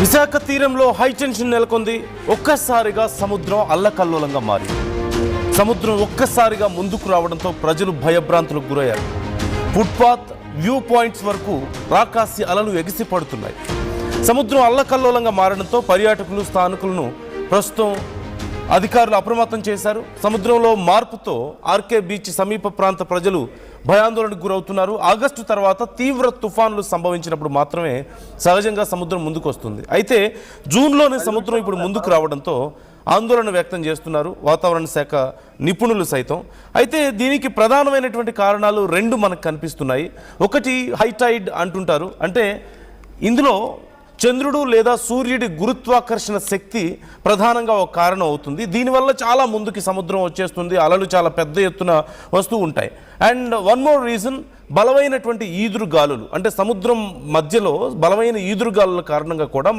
విశాఖ తీరంలో high tension నెలకొంది. ఒక్కసారిగా సముద్రం అల్లకల్లోలంగా మారింది. సముద్రం ఒక్కసారిగా ముందుకు రావడంతో ప్రజలు భయభ్రాంతులకు గురయ్యారు. ఫుట్పాత్, వ్యూ పాయింట్స్ వరకు రాకాసి అలలు ఎగిసి పడుతున్నాయి. సముద్రం అల్లకల్లోలంగా మారడంతో పర్యాటకులు, స్థానికులను ప్రస్తుతం అధికారులు అప్రమత్తం చేశారు. సముద్రంలో మార్పుతో ఆర్కే బీచ్ సమీప ప్రాంత ప్రజలు భయాందోళనకు గురవుతున్నారు. ఆగస్టు తర్వాత తీవ్ర తుఫానులు సంభవించినప్పుడు మాత్రమే సహజంగా సముద్రం ముందుకు వస్తుంది. అయితే జూన్లోనే సముద్రం ఇప్పుడు ముందుకు రావడంతో ఆందోళన వ్యక్తం చేస్తున్నారు వాతావరణ శాఖ నిపుణులు సైతం. అయితే దీనికి ప్రధానమైనటువంటి కారణాలు రెండు మనకు కనిపిస్తున్నాయి. ఒకటి హైటైడ్ అంటుంటారు. అంటే ఇందులో చంద్రుడు లేదా సూర్యుడి గురుత్వాకర్షణ శక్తి ప్రధానంగా ఒక కారణం అవుతుంది. దీనివల్ల చాలా ముందుకి సముద్రం వచ్చేస్తుంది. అలలు చాలా పెద్ద ఎత్తున వస్తూ ఉంటాయి. అండ్ వన్ మోర్ రీజన్, బలమైనటువంటి ఈదురుగాలులు. అంటే సముద్రం మధ్యలో బలమైన ఈదురుగాలుల కారణంగా కూడా